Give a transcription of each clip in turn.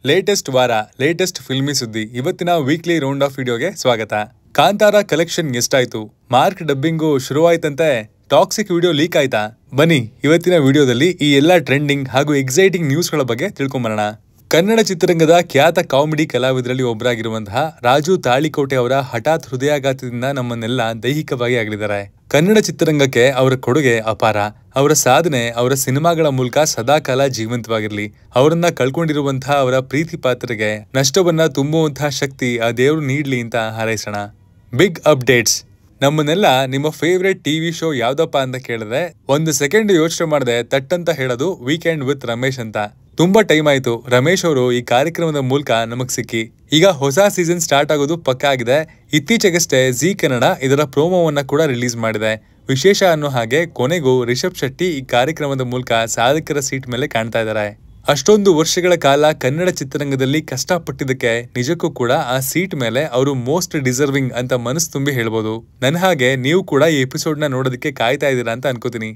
Latest ವಾರ latest filmy ಸುದ್ದಿ ಇವತ್ತಿನ ವೀಕ್ಲಿ ರೌಂಡ್ ಆಫ್ ವಿಡಿಯೋಗೆ ಸ್ವಾಗತ. ಕಾಂತಾರ ಕಲೆಕ್ಷನ್ ಎಷ್ಟಾಯ್ತು? ಮಾರ್ಕ್ ಡಬ್ಬಿಂಗು ಶುರುವಾಯ್ತಂತೆ? ಟಾಕ್ಸಿಕ್ ವಿಡಿಯೋ ಲೀಕ್ ಆಯ್ತಾ? ಬನ್ನಿ ಇವತ್ತಿನ ವಿಡಿಯೋದಲ್ಲಿ ಈ ಎಲ್ಲಾ ಟ್ರೆಂಡಿಂಗ್ ಹಾಗೂ ಎಕ್ಸೈಟಿಂಗ್ ನ್ಯೂಸ್ಗಳ ಬಗ್ಗೆ ತಿಳ್ಕೊಂಬರೋಣ. ಕನ್ನಡ ಚಿತ್ರರಂಗದ ಖ್ಯಾತ ಕಾಮಿಡಿ ಕಲಾವಿದರಲ್ಲಿ ಒಬ್ಬರಾಗಿರುವಂತಹ ರಾಜು ತಾಳಿಕೋಟೆ ಅವರ ಹಠಾತ್ ಹೃದಯಾಘಾತದಿಂದ ನಮ್ಮನ್ನೆಲ್ಲ ದೈಹಿಕವಾಗಿ ಅಗಲಿದ್ದಾರೆ. ಕನ್ನಡ ಚಿತ್ರರಂಗಕ್ಕೆ ಅವರ ಕೊಡುಗೆ ಅಪಾರ. ಅವರ ಸಾಧನೆ ಅವರ ಸಿನಿಮಾಗಳ ಮೂಲಕ ಸದಾಕಾಲ ಜೀವಂತವಾಗಿರಲಿ. ಅವರನ್ನ ಕಳ್ಕೊಂಡಿರುವಂತಹ ಅವರ ಪ್ರೀತಿ ಪಾತ್ರರಿಗೆ ನಷ್ಟವನ್ನ ತುಂಬುವಂತಹ ಶಕ್ತಿ ಆ ದೇವರು ನೀಡ್ಲಿ ಅಂತ ಹಾರೈಸೋಣ. Big updates. ನಮ್ಮನ್ನೆಲ್ಲ ನಿಮ್ಮ ಫೇವ್ರೆಟ್ ಟಿವಿ ಶೋ ಯಾವ್ದಪ್ಪ ಅಂತ ಕೇಳಿದ್ರೆ 1 ಸೆಕೆಂಡ್ ಯೋಚನೆ ಮಾಡದೆ ತಟ್ಟಂತ ಹೇಳೋದು ವೀಕೆಂಡ್ ವಿತ್ ರಮೇಶ್ ಅಂತ. ತುಂಬಾ ಟೈಮ್ ಆಯ್ತು ರಮೇಶ್ ಅವರು ಈ ಕಾರ್ಯಕ್ರಮದ ಮೂಲಕ ನಮಗ್ ಸಿಕ್ಕಿ. ಈಗ ಹೊಸ ಸೀಸನ್ ಸ್ಟಾರ್ಟ್ ಆಗೋದು ಪಕ್ಕಾ ಆಗಿದೆ. ಇತ್ತೀಚೆಗಷ್ಟೇ ಜಿ ಕನ್ನಡ ಇದರ ಪ್ರೋಮೋವನ್ನ ಕೂಡ ರಿಲೀಸ್ ಮಾಡಿದೆ. ವಿಶೇಷ ಅನ್ನೋ ಹಾಗೆ ಕೊನೆಗೂ ರಿಷಬ್ ಶೆಟ್ಟಿ ಈ ಕಾರ್ಯಕ್ರಮದ ಮೂಲಕ ಸಾಧಕರ ಸೀಟ್ ಮೇಲೆ ಕಾಣ್ತಾ ಇದ್ದಾರೆ. ಅಷ್ಟೊಂದು ವರ್ಷಗಳ ಕಾಲ ಕನ್ನಡ ಚಿತ್ರರಂಗದಲ್ಲಿ ಕಷ್ಟಪಟ್ಟಿದ್ದಕ್ಕೆ ನಿಜಕ್ಕೂ ಕೂಡ ಆ ಸೀಟ್ ಮೇಲೆ ಅವರು ಮೋಸ್ಟ್ ಡಿಸರ್ವಿಂಗ್ ಅಂತ ಮನಸ್ಸು ತುಂಬಿ ಹೇಳ್ಬೋದು. ನನ್ನ ಹಾಗೆ ನೀವು ಕೂಡ ಈ ಎಪಿಸೋಡ್ ನ ನೋಡೋದಕ್ಕೆ ಕಾಯ್ತಾ ಇದ್ದೀರಾ ಅಂತ ಅನ್ಕೋತೀನಿ.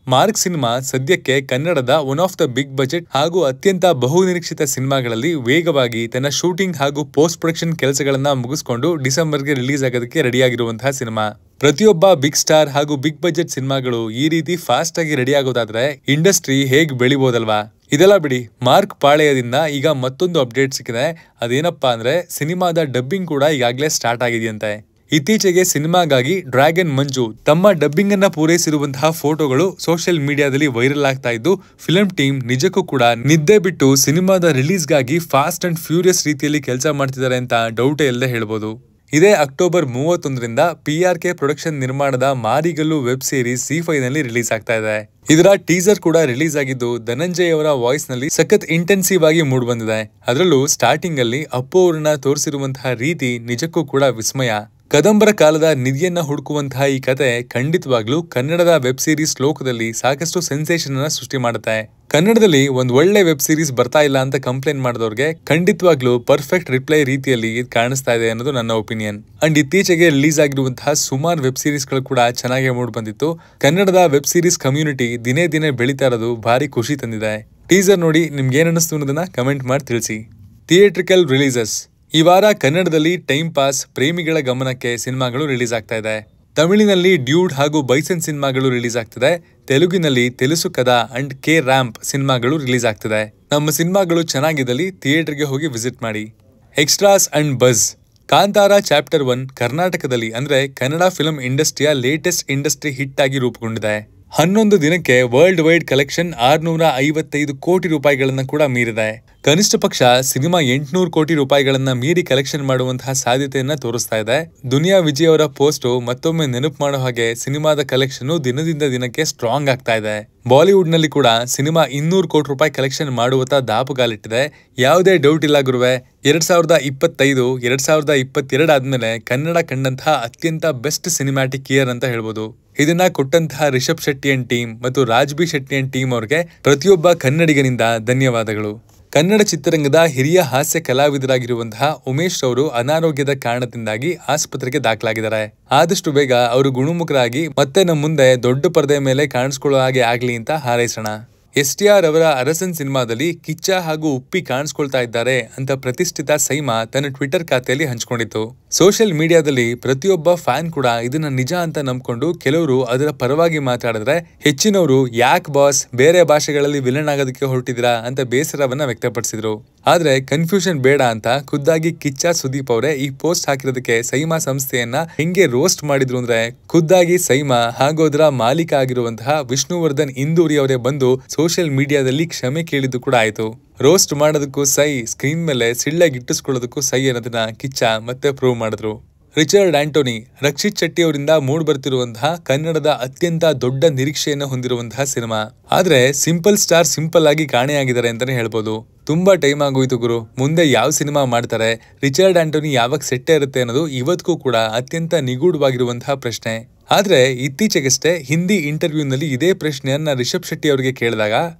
ಮಾರ್ಕ್ ಸಿನಿಮಾ ಸದ್ಯಕ್ಕೆ ಕನ್ನಡದ one of the big budget ಹಾಗೂ ಅತ್ಯಂತ ಬಹುನಿರೀಕ್ಷಿತ ಸಿನಿಮಾಗಳಲ್ಲಿ ವೇಗವಾಗಿ ತನ್ನ ಶೂಟಿಂಗ್ ಹಾಗೂ ಪೋಸ್ಟ್ ಪ್ರೊಡಕ್ಷನ್ ಕೆಲಸಗಳನ್ನ ಮುಗಿಸ್ಕೊಂಡು ಡಿಸೆಂಬರ್ಗೆ ರಿಲೀಸ್ ಆಗೋದಕ್ಕೆ ರೆಡಿಯಾಗಿರುವಂತಹ ಸಿನಿಮಾ. ಪ್ರತಿಯೊಬ್ಬ ಬಿಗ್ ಸ್ಟಾರ್ ಹಾಗೂ ಬಿಗ್ ಬಜೆಟ್ ಸಿನಿಮಾಗಳು ಈ ರೀತಿ ಫಾಸ್ಟ್ ಆಗಿ ರೆಡಿ ಆಗೋದಾದ್ರೆ ಇಂಡಸ್ಟ್ರಿ ಹೇಗ್ ಬೆಳಿಬೋದಲ್ವಾ? ಇದೆಲ್ಲ ಬಿಡಿ, ಮಾರ್ಕ್ ಪಾಳೆಯದಿಂದ ಈಗ ಮತ್ತೊಂದು ಅಪ್ಡೇಟ್ ಸಿಕ್ಕಿದೆ. ಅದೇನಪ್ಪಾ ಅಂದ್ರೆ ಸಿನಿಮಾದ ಡಬ್ಬಿಂಗ್ ಕೂಡ ಈಗಾಗಲೇ ಸ್ಟಾರ್ಟ್ ಆಗಿದೆಯಂತೆ. ಇತ್ತೀಚೆಗೆ ಸಿನಿಮಾಗಾಗಿ ಡ್ರ್ಯಾಗನ್ ಮಂಜು ತಮ್ಮ ಡಬ್ಬಿಂಗ್ ಅನ್ನ ಪೂರೈಸಿರುವಂತಹ ಫೋಟೋಗಳು ಸೋಷಿಯಲ್ ಮೀಡಿಯಾದಲ್ಲಿ ವೈರಲ್ ಆಗ್ತಾ ಇದ್ದು, ಫಿಲ್ಮ್ ಟೀಮ್ ನಿಜಕ್ಕೂ ಕೂಡ ನಿದ್ದೆ ಬಿಟ್ಟು ಸಿನಿಮಾದ ರಿಲೀಸ್ಗಾಗಿ ಫಾಸ್ಟ್ ಅಂಡ್ ಫ್ಯೂರಿಯಸ್ ರೀತಿಯಲ್ಲಿ ಕೆಲಸ ಮಾಡ್ತಿದ್ದಾರೆ ಅಂತ ಡೌಟೇ ಇಲ್ಲದೆ ಹೇಳ್ಬೋದು. ಇದೇ ಅಕ್ಟೋಬರ್ 31ರಿಂದ PRK ಪ್ರೊಡಕ್ಷನ್ ನಿರ್ಮಾಣದ ಮಾರಿಗಲ್ಲು ವೆಬ್ ಸೀರೀಸ್ ZEE5 ನಲ್ಲಿ ರಿಲೀಸ್ ಆಗ್ತಾ ಇದೆ. ಇದರ ಟೀಸರ್ ಕೂಡ ರಿಲೀಸ್ ಆಗಿದ್ದು ಧನಂಜಯ್ ಅವರ ವಾಯ್ಸ್ ನಲ್ಲಿ ಸಖತ್ ಇಂಟೆನ್ಸಿವ್ ಆಗಿ ಮೂಡ್ ಬಂದಿದೆ. ಅದರಲ್ಲೂ ಸ್ಟಾರ್ಟಿಂಗ್ ಅಲ್ಲಿ ಅಪ್ಪು ಅವರನ್ನ ತೋರಿಸಿರುವಂತಹ ರೀತಿ ನಿಜಕ್ಕೂ ಕೂಡ ವಿಸ್ಮಯ. ಕದಂಬರ ಕಾಲದ ನಿಧಿಯನ್ನ ಹುಡುಕುವಂತಹ ಈ ಕತೆ ಖಂಡಿತವಾಗ್ಲೂ ಕನ್ನಡದ ವೆಬ್ ಸೀರೀಸ್ ಲೋಕದಲ್ಲಿ ಸಾಕಷ್ಟು ಸೆನ್ಸೇಷನ್ ಅನ್ನ ಸೃಷ್ಟಿ ಮಾಡುತ್ತೆ. ಕನ್ನಡದಲ್ಲಿ ಒಂದ್ ಒಳ್ಳೆ ವೆಬ್ ಸೀರೀಸ್ ಬರ್ತಾ ಇಲ್ಲ ಅಂತ ಕಂಪ್ಲೇಂಟ್ ಮಾಡಿದವ್ರಿಗೆ ಖಂಡಿತವಾಗ್ಲೂ ಪರ್ಫೆಕ್ಟ್ ರಿಪ್ಲೈ ರೀತಿಯಲ್ಲಿ ಕಾಣಿಸ್ತಾ ಇದೆ ಅನ್ನೋದು ನನ್ನ ಒಪಿನಿಯನ್. ಅಂಡ್ ಇತ್ತೀಚೆಗೆ ರಿಲೀಸ್ ಆಗಿರುವಂತಹ ಸುಮಾರು ವೆಬ್ ಸೀರೀಸ್ ಗಳು ಕೂಡ ಚೆನ್ನಾಗಿ ಮೂಡ್ ಬಂದಿತ್ತು. ಕನ್ನಡದ ವೆಬ್ ಸೀರೀಸ್ ಕಮ್ಯುನಿಟಿ ದಿನೇ ದಿನೇ ಬೆಳೀತಾ ಇರೋದು ಭಾರಿ ಖುಷಿ ತಂದಿದೆ. ಟೀಸರ್ ನೋಡಿ ನಿಮ್ಗೆ ಏನ್ ಅನಿಸ್ತು ಅನ್ನೋದನ್ನ ಕಮೆಂಟ್ ಮಾಡಿ ತಿಳಿಸಿ. Theatrical releases. ಈ ವಾರ ಕನ್ನಡದಲ್ಲಿ ಟೈಮ್ ಪಾಸ್, ಪ್ರೇಮಿಗಳ ಗಮನಕ್ಕೆ ಸಿನಿಮಾಗಳು ರಿಲೀಸ್ ಆಗ್ತಾ ಇದೆ. ತಮಿಳಿನಲ್ಲಿ ಡ್ಯೂಡ್ ಹಾಗೂ ಬೈಸನ್ ಸಿನಿಮಾಗಳು ರಿಲೀಸ್ ಆಗ್ತಿದೆ. ತೆಲುಗಿನಲ್ಲಿ Telusu Kada and K Ramp ಸಿನಿಮಾಗಳು ರಿಲೀಸ್ ಆಗ್ತಿದೆ. ನಮ್ಮ ಸಿನಿಮಾಗಳು ಚೆನ್ನಾಗಿದ್ದಲ್ಲಿ ಥಿಯೇಟರ್ಗೆ ಹೋಗಿ ವಿಸಿಟ್ ಮಾಡಿ. Extras and buzz. Kantara chapter 1 ಕರ್ನಾಟಕದಲ್ಲಿ ಅಂದ್ರೆ ಕನ್ನಡ ಫಿಲ್ಮ್ ಇಂಡಸ್ಟ್ರಿಯ ಲೇಟೆಸ್ಟ್ ಇಂಡಸ್ಟ್ರಿ ಹಿಟ್ ಆಗಿ ರೂಪುಗೊಂಡಿದೆ. 11 ದಿನಕ್ಕೆ ವರ್ಲ್ಡ್ ವೈಡ್ ಕಲೆಕ್ಷನ್ 655 ಕೋಟಿ ರೂಪಾಯಿಗಳನ್ನ ಕೂಡ ಮೀರಿದೆ. ಕನಿಷ್ಠ ಪಕ್ಷ ಸಿನಿಮಾ 800 ಕೋಟಿ ರೂಪಾಯಿಗಳನ್ನ ಮೀರಿ ಕಲೆಕ್ಷನ್ ಮಾಡುವಂತಹ ಸಾಧ್ಯತೆಯನ್ನ ತೋರಿಸ್ತಾ ಇದೆ. ದುನಿಯಾ ವಿಜಯ್ ಅವರ ಪೋಸ್ಟ್ ಮತ್ತೊಮ್ಮೆ ನೆನಪು ಮಾಡೋ ಹಾಗೆ ಸಿನಿಮಾದ ಕಲೆಕ್ಷನ್ ದಿನದಿಂದ ದಿನಕ್ಕೆ ಸ್ಟ್ರಾಂಗ್ ಆಗ್ತಾ ಇದೆ. ಬಾಲಿವುಡ್ ನಲ್ಲಿ ಕೂಡ ಸಿನಿಮಾ 200 ಕೋಟಿ ರೂಪಾಯಿ ಕಲೆಕ್ಷನ್ ಮಾಡುವತ್ತ ದಾಪುಗಾಲಿಟ್ಟಿದೆ. ಯಾವುದೇ ಡೌಟ್ ಇಲ್ಲ ಗುರುವೆ, 2025 2022 ಆದ್ಮೇಲೆ ಕನ್ನಡ ಕಂಡಂತಹ ಅತ್ಯಂತ ಬೆಸ್ಟ್ ಸಿನಿಮ್ಯಾಟಿಕ್ ಇಯರ್ ಅಂತ ಹೇಳ್ಬೋದು. ಇದನ್ನ ಕೊಟ್ಟಂತಹ ರಿಷಬ್ ಶೆಟ್ಟಿ ಅಂಡ್ ಟೀಮ್ ಮತ್ತು ರಾಜ್ಬಿ ಶೆಟ್ಟಿ ಅಂಡ್ ಟೀಮ್ ಅವ್ರಿಗೆ ಪ್ರತಿಯೊಬ್ಬ ಕನ್ನಡಿಗನಿಂದ ಧನ್ಯವಾದಗಳು. ಕನ್ನಡ ಚಿತ್ರರಂಗದ ಹಿರಿಯ ಹಾಸ್ಯ ಕಲಾವಿದರಾಗಿರುವಂತಹ ಉಮೇಶ್ ಅವರು ಅನಾರೋಗ್ಯದ ಕಾರಣದಿಂದಾಗಿ ಆಸ್ಪತ್ರೆಗೆ ದಾಖಲಾಗಿದ್ದಾರೆ. ಆದಷ್ಟು ಬೇಗ ಅವರು ಗುಣಮುಖರಾಗಿ ಮತ್ತೆ ನಮ್ಮ ಮುಂದೆ ದೊಡ್ಡ ಪರದೆ ಮೇಲೆ ಕಾಣಿಸ್ಕೊಳ್ಳೋ ಹಾಗೆ ಆಗ್ಲಿ ಅಂತ ಹಾರೈಸೋಣ. STR ಅವರ ಅರಸನ್ ಸಿನಿಮಾದಲ್ಲಿ ಕಿಚ್ಚ ಹಾಗೂ ಉಪ್ಪಿ ಕಾಣಿಸ್ಕೊಳ್ತಾ ಇದ್ದಾರೆ ಅಂತ ಪ್ರತಿಷ್ಠಿತ ಸೈಮಾ ತನ್ನ ಟ್ವಿಟರ್ ಖಾತೆಯಲ್ಲಿ ಹಂಚಿಕೊಂಡಿತ್ತು. ಸೋಷಿಯಲ್ ಮೀಡಿಯಾದಲ್ಲಿ ಪ್ರತಿಯೊಬ್ಬ ಫ್ಯಾನ್ ಕೂಡ ಇದನ್ನ ನಿಜ ಅಂತ ನಂಬ್ಕೊಂಡು ಕೆಲವರು ಅದರ ಪರವಾಗಿ ಮಾತಾಡಿದ್ರೆ, ಹೆಚ್ಚಿನವರು ಯಾಕ್ ಬಾಸ್ ಬೇರೆ ಭಾಷೆಗಳಲ್ಲಿ ವಿಲನ್ ಆಗೋದಕ್ಕೆ ಹೊರಟಿದ್ರಾ ಅಂತ ಬೇಸರವನ್ನ ವ್ಯಕ್ತಪಡಿಸಿದ್ರು. ಆದ್ರೆ ಕನ್ಫ್ಯೂಷನ್ ಬೇಡ ಅಂತ ಖುದ್ದಾಗಿ ಕಿಚ್ಚ ಸುದೀಪ್ ಅವರೇ ಈ ಪೋಸ್ಟ್ ಹಾಕಿರೋದಕ್ಕೆ ಸೈಮಾ ಸಂಸ್ಥೆಯನ್ನ ಹೆಂಗೆ ರೋಸ್ಟ್ ಮಾಡಿದ್ರು ಅಂದ್ರೆ, ಖುದ್ದಾಗಿ ಸೈಮಾ ಹಾಗೂ ಅದರ ಮಾಲೀಕ ಆಗಿರುವಂತಹ ವಿಷ್ಣುವರ್ಧನ್ ಇಂದೂರಿ ಅವರೇ ಬಂದು ಸೋಷಿಯಲ್ ಮೀಡಿಯಾದಲ್ಲಿ ಕ್ಷಮೆ ಕೇಳಿದ್ದು ಕೂಡ ಆಯ್ತು. ರೋಸ್ಟ್ ಮಾಡೋದಕ್ಕೂ ಸೈ, ಸ್ಕ್ರೀನ್ ಮೇಲೆ ಸಿಳ್ಳೆಗಿಟ್ಟಿಸ್ಕೊಳ್ಳೋದಕ್ಕೂ ಸೈ ಅನ್ನೋದನ್ನ ಕಿಚ್ಚ ಮತ್ತೆ ಪ್ರೂವ್ ಮಾಡಿದ್ರು. ರಿಚರ್ಡ್ ಆಂಟೋನಿ. ರಕ್ಷಿತ್ ಶೆಟ್ಟಿ ಅವರಿಂದ ಮೂಡ್ ಬರ್ತಿರುವಂತಹ ಕನ್ನಡದ ಅತ್ಯಂತ ದೊಡ್ಡ ನಿರೀಕ್ಷೆಯನ್ನು ಹೊಂದಿರುವಂತಹ ಸಿನಿಮಾ. ಆದ್ರೆ ಸಿಂಪಲ್ ಸ್ಟಾರ್ ಸಿಂಪಲ್ ಆಗಿ ಕಾಣೆಯಾಗಿದ್ದಾರೆ ಅಂತಾನೆ ಹೇಳ್ಬೋದು. ತುಂಬಾ ಟೈಮ್ ಆಗೋಯ್ತು ಗುರು, ಮುಂದೆ ಯಾವ ಸಿನಿಮಾ ಮಾಡ್ತಾರೆ, ರಿಚರ್ಡ್ ಆಂಟೋನಿ ಯಾವಾಗ ಸೆಟ್ಟೆ ಇರುತ್ತೆ ಅನ್ನೋದು ಇವತ್ತಿಗೂ ಕೂಡ ಅತ್ಯಂತ ನಿಗೂಢವಾಗಿರುವಂತಹ ಪ್ರಶ್ನೆ. ಆದ್ರೆ ಇತ್ತೀಚೆಗಷ್ಟೇ ಹಿಂದಿ ಇಂಟರ್ವ್ಯೂನಲ್ಲಿ ಇದೇ ಪ್ರಶ್ನೆಯನ್ನ ರಿಷಬ್ ಶೆಟ್ಟಿ ಅವರಿಗೆ ಕೇಳಿದಾಗ,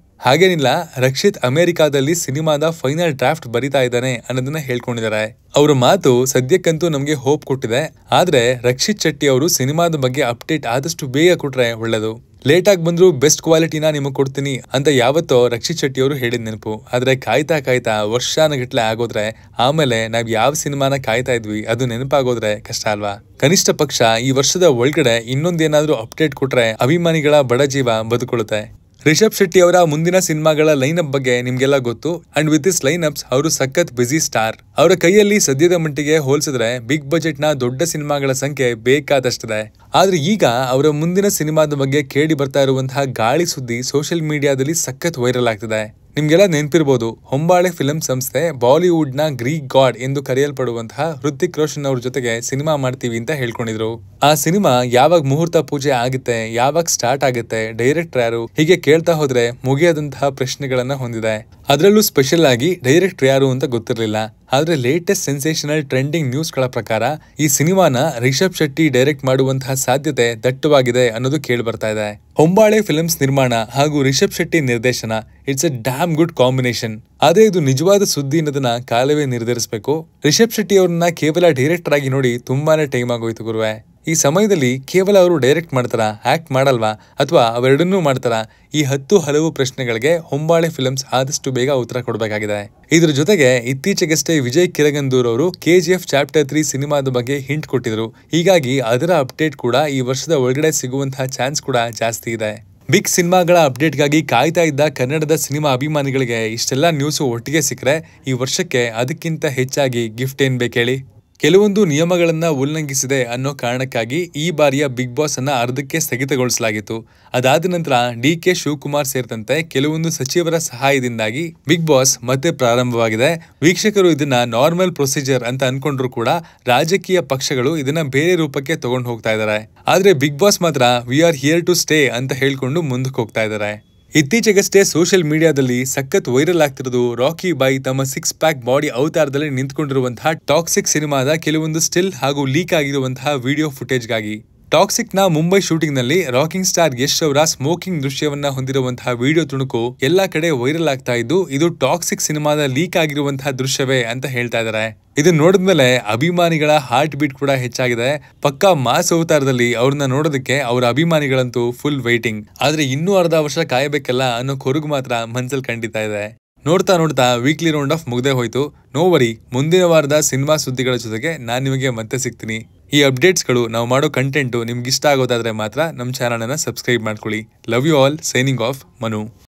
ಹಾಗೇನಿಲ್ಲ, ರಕ್ಷಿತ್ ಅಮೆರಿಕಾದಲ್ಲಿ ಸಿನಿಮಾದ ಫೈನಲ್ ಡ್ರಾಫ್ಟ್ ಬರಿತಾ ಇದ್ದಾನೆ ಅನ್ನೋದನ್ನ ಹೇಳ್ಕೊಂಡಿದ್ದಾರೆ. ಅವರ ಮಾತು ಸದ್ಯಕ್ಕಂತೂ ನಮ್ಗೆ ಹೋಪ್ ಕೊಟ್ಟಿದೆ. ಆದ್ರೆ ರಕ್ಷಿತ್ ಶೆಟ್ಟಿ ಅವರು ಸಿನಿಮಾದ ಬಗ್ಗೆ ಅಪ್ಡೇಟ್ ಆದಷ್ಟು ಬೇಗ ಕೊಟ್ರೆ ಒಳ್ಳೇದು. ಲೇಟ್ ಆಗಿ ಬಂದ್ರು ಬೆಸ್ಟ್ ಕ್ವಾಲಿಟಿನ ನಿಮಗೆ ಕೊಡ್ತೀನಿ ಅಂತ ಯಾವತ್ತೋ ರಕ್ಷಿತ್ ಶೆಟ್ಟಿ ಅವರು ಹೇಳಿದ ನೆನಪು. ಆದ್ರೆ ಕಾಯ್ತಾ ವರ್ಷಾನಗಟ್ಲೆ ಆಗೋದ್ರೆ ಆಮೇಲೆ ನಾವ್ ಯಾವ ಸಿನಿಮಾನ ಕಾಯ್ತಾ ಇದ್ವಿ ಅದು ನೆನಪಾಗೋದ್ರೆ ಕಷ್ಟ ಅಲ್ವಾ. ಕನಿಷ್ಠ ಪಕ್ಷ ಈ ವರ್ಷದ ಒಳಗಡೆ ಇನ್ನೊಂದೇನಾದ್ರೂ ಅಪ್ಡೇಟ್ ಕೊಟ್ರೆ ಅಭಿಮಾನಿಗಳ ಬಡ ಜೀವ ಬದುಕೊಳ್ಳುತ್ತೆ. ರಿಷಬ್ ಶೆಟ್ಟಿ ಅವರ ಮುಂದಿನ ಸಿನಿಮಾಗಳ ಲೈನ್ ಅಪ್ ಬಗ್ಗೆ ನಿಮ್ಗೆಲ್ಲ ಗೊತ್ತು. And with this line ups ಅವರು ಸಖತ್ ಬಿಸಿ ಸ್ಟಾರ್. ಅವರ ಕೈಯಲ್ಲಿ ಸದ್ಯದ ಮಟ್ಟಿಗೆ ಹೋಲಿಸಿದ್ರೆ ಬಿಗ್ ಬಜೆಟ್ ನ ದೊಡ್ಡ ಸಿನಿಮಾಗಳ ಸಂಖ್ಯೆ ಬೇಕಾದಷ್ಟಿದೆ. ಆದ್ರೆ ಈಗ ಅವರ ಮುಂದಿನ ಸಿನಿಮಾದ ಬಗ್ಗೆ ಕೇಳಿ ಬರ್ತಾ ಇರುವಂತಹ ಗಾಳಿ ಸುದ್ದಿ ಸೋಷಿಯಲ್ ಮೀಡಿಯಾದಲ್ಲಿ ಸಖತ್ ವೈರಲ್ ಆಗ್ತಿದೆ. ನಿಮ್ಗೆಲ್ಲ ನೆನಪಿರ್ಬೋದು, ಹೊಂಬಾಳೆ ಫಿಲ್ಮ್ ಸಂಸ್ಥೆ ಬಾಲಿವುಡ್ ನ ಗ್ರೀಕ್ ಗಾಡ್ ಎಂದು ಕರೆಯಲ್ಪಡುವಂತಹ ಹೃತಿಕ್ ರೋಷನ್ ಅವ್ರ ಜೊತೆಗೆ ಸಿನಿಮಾ ಮಾಡ್ತೀವಿ ಅಂತ ಹೇಳ್ಕೊಂಡಿದ್ರು. ಆ ಸಿನಿಮಾ ಯಾವಾಗ ಮುಹೂರ್ತ ಪೂಜೆ ಆಗುತ್ತೆ, ಯಾವಾಗ ಸ್ಟಾರ್ಟ್ ಆಗುತ್ತೆ, ಡೈರೆಕ್ಟರ್ ಯಾರು, ಹೀಗೆ ಕೇಳ್ತಾ ಹೋದ್ರೆ ಮುಗಿಯದಂತಹ ಪ್ರಶ್ನೆಗಳನ್ನ ಹೊಂದಿದೆ. ಅದರಲ್ಲೂ ಸ್ಪೆಷಲ್ ಆಗಿ ಡೈರೆಕ್ಟರ್ ಯಾರು ಅಂತ ಗೊತ್ತಿರಲಿಲ್ಲ. ಆದ್ರೆ ಲೇಟೆಸ್ಟ್ ಸೆನ್ಸೇಷನಲ್ ಟ್ರೆಂಡಿಂಗ್ ನ್ಯೂಸ್ ಗಳ ಪ್ರಕಾರ ಈ ಸಿನಿಮಾನ ರಿಷಬ್ ಶೆಟ್ಟಿ ಡೈರೆಕ್ಟ್ ಮಾಡುವಂತಹ ಸಾಧ್ಯತೆ ದಟ್ಟವಾಗಿದೆ ಅನ್ನೋದು ಕೇಳಿ ಬರ್ತಾ ಇದೆ. ಹೊಂಬಾಳೆ ಫಿಲ್ಮ್ಸ್ ನಿರ್ಮಾಣ ಹಾಗೂ ರಿಷಬ್ ಶೆಟ್ಟಿ ನಿರ್ದೇಶನ, it's A dam good combination. ಆದ್ರೆ ಇದು ನಿಜವಾದ ಸುದ್ದಿ ಅನ್ನೋದನ್ನ ಕಾಲವೇ ನಿರ್ಧರಿಸಬೇಕು. ರಿಷಬ್ ಶೆಟ್ಟಿ ಅವ್ರನ್ನ ಕೇವಲ ಡೈರೆಕ್ಟರ್ ಆಗಿ ನೋಡಿ ತುಂಬಾನೇ ಟೈಮ್ ಆಗೋಯ್ತು ಗುರುವೆ. ಈ ಸಮಯದಲ್ಲಿ ಕೇವಲ ಅವರು ಡೈರೆಕ್ಟ್ ಮಾಡ್ತಾರಾ, ಆಕ್ಟ್ ಮಾಡಲ್ವಾ, ಅಥವಾ ಅವೆರಡನ್ನೂ ಮಾಡ್ತಾರಾ? ಈ ಹಲವು ಪ್ರಶ್ನೆಗಳಿಗೆ ಹೊಂಬಾಳೆ ಫಿಲ್ಮ್ಸ್ ಆದಷ್ಟು ಬೇಗ ಉತ್ತರ ಕೊಡಬೇಕಾಗಿದೆ. ಇದ್ರ ಜೊತೆಗೆ ಇತ್ತೀಚೆಗಷ್ಟೇ ವಿಜಯ್ ಕಿರಗಂದೂರ್ ಅವರು KGF ಚಾಪ್ಟರ್ 3 ಸಿನಿಮಾದ ಬಗ್ಗೆ ಹಿಂಟ್ ಕೊಟ್ಟಿದ್ರು. ಹೀಗಾಗಿ ಅದರ ಅಪ್ಡೇಟ್ ಕೂಡ ಈ ವರ್ಷದ ಒಳಗಡೆ ಸಿಗುವಂತಹ ಚಾನ್ಸ್ ಕೂಡ ಜಾಸ್ತಿ ಇದೆ. ಬಿಗ್ ಸಿನಿಮಾಗಳ ಅಪ್ಡೇಟ್ಗಾಗಿ ಕಾಯ್ತಾ ಇದ್ದ ಕನ್ನಡದ ಸಿನಿಮಾ ಅಭಿಮಾನಿಗಳಿಗೆ ಇಷ್ಟೆಲ್ಲ ನ್ಯೂಸ್ ಒಟ್ಟಿಗೆ ಸಿಕ್ಕರೆ ಈ ವರ್ಷಕ್ಕೆ ಅದಕ್ಕಿಂತ ಹೆಚ್ಚಾಗಿ ಗಿಫ್ಟ್ ಏನ್ ಬೇಕೇಳಿ? ಕೆಲವೊಂದು ನಿಯಮಗಳನ್ನ ಉಲ್ಲಂಘಿಸಿದೆ ಅನ್ನೋ ಕಾರಣಕ್ಕಾಗಿ ಈ ಬಾರಿಯ ಬಿಗ್ ಬಾಸ್ ಅನ್ನ ಅರ್ಧಕ್ಕೆ ಸ್ಥಗಿತಗೊಳಿಸಲಾಗಿತ್ತು. ಅದಾದ ನಂತರ DK ಶಿವಕುಮಾರ್ ಸೇರಿದಂತೆ ಕೆಲವೊಂದು ಸಚಿವರ ಸಹಾಯದಿಂದಾಗಿ ಬಿಗ್ ಬಾಸ್ ಮತ್ತೆ ಪ್ರಾರಂಭವಾಗಿದೆ. ವೀಕ್ಷಕರು ಇದನ್ನ ನಾರ್ಮಲ್ ಪ್ರೊಸೀಜರ್ ಅಂತ ಅನ್ಕೊಂಡ್ರು ಕೂಡ ರಾಜಕೀಯ ಪಕ್ಷಗಳು ಇದನ್ನ ಬೇರೆ ರೂಪಕ್ಕೆ ತಗೊಂಡು ಹೋಗ್ತಾ ಇದ್ದಾರೆ. ಆದ್ರೆ ಬಿಗ್ ಬಾಸ್ ಮಾತ್ರ we are here to stay ಅಂತ ಹೇಳ್ಕೊಂಡು ಮುಂದಕ್ಕೆ ಹೋಗ್ತಾ ಇದ್ದಾರೆ. ಇತ್ತೀಚೆಗಷ್ಟೇ ಸೋಷಿಯಲ್ ಮೀಡಿಯಾದಲ್ಲಿ ಸಖತ್ ವೈರಲ್ ಆಗ್ತಿರೋದು ರಾಕಿ ಬಾಯ್ ತಮ್ಮ 6 ಪ್ಯಾಕ್ ಬಾಡಿ ಅವತಾರದಲ್ಲಿ ನಿಂತ್ಕೊಂಡಿರುವಂತಹ ಟಾಕ್ಸಿಕ್ ಸಿನಿಮಾದ ಕೆಲವೊಂದು ಸ್ಟಿಲ್ ಹಾಗೂ ಲೀಕ್ ಆಗಿರುವಂತಹ ವಿಡಿಯೋ ಫುಟೇಜ್ಗಾಗಿ. ಟಾಕ್ಸಿಕ್ ನ ಮುಂಬೈ ಶೂಟಿಂಗ್ ನಲ್ಲಿ ರಾಕಿಂಗ್ ಸ್ಟಾರ್ ಯಶ್ ಅವರ ಸ್ಮೋಕಿಂಗ್ ದೃಶ್ಯವನ್ನ ಹೊಂದಿರುವಂತಹ ವಿಡಿಯೋ ತುಣುಕು ಎಲ್ಲಾ ಕಡೆ ವೈರಲ್ ಆಗ್ತಾ ಇದ್ದು ಇದು ಟಾಕ್ಸಿಕ್ ಸಿನಿಮಾದ ಲೀಕ್ ಆಗಿರುವಂತಹ ದೃಶ್ಯವೇ ಅಂತ ಹೇಳ್ತಾ ಇದ್ದಾರೆ. ಇದನ್ನ ನೋಡಿದ್ಮೇಲೆ ಅಭಿಮಾನಿಗಳ ಹಾರ್ಟ್ ಬೀಟ್ ಕೂಡ ಹೆಚ್ಚಾಗಿದೆ. ಪಕ್ಕಾ ಮಾಸ್ ಅವತಾರದಲ್ಲಿ ಅವ್ರನ್ನ ನೋಡೋದಕ್ಕೆ ಅವರ ಅಭಿಮಾನಿಗಳಂತೂ ಫುಲ್ ವೈಟಿಂಗ್. ಆದ್ರೆ ಇನ್ನೂ ಅರ್ಧ ವರ್ಷ ಕಾಯಬೇಕಲ್ಲ ಅನ್ನೋ ಕೊರಗು ಮಾತ್ರ ಮನ್ಸಲ್ಲಿ ಖಂಡಿತ ಇದೆ. ನೋಡ್ತಾ ವೀಕ್ಲಿ ರೌಂಡ್ ಆಫ್ ಮುಗ್ದೇ ಹೋಯ್ತು. ನೋ ವರಿ, ಮುಂದಿನ ವಾರದ ಸಿನಿಮಾ ಸುದ್ದಿಗಳ ಜೊತೆಗೆ ನಾನು ನಿಮಗೆ ಮತ್ತೆ ಸಿಗ್ತೀನಿ. ಈ ಅಪ್ಡೇಟ್ಸ್ಗಳು ನಾವು ಮಾಡೋ ಕಂಟೆಂಟು ನಿಮ್ಗೆ ಇಷ್ಟ ಆಗೋದಾದ್ರೆ ಮಾತ್ರ ನಮ್ಮ ಚಾನಲ್ ಅನ್ನ ಸಬ್ಸ್ಕ್ರೈಬ್ ಮಾಡ್ಕೊಳ್ಳಿ. Love you all. Signing off, Manu.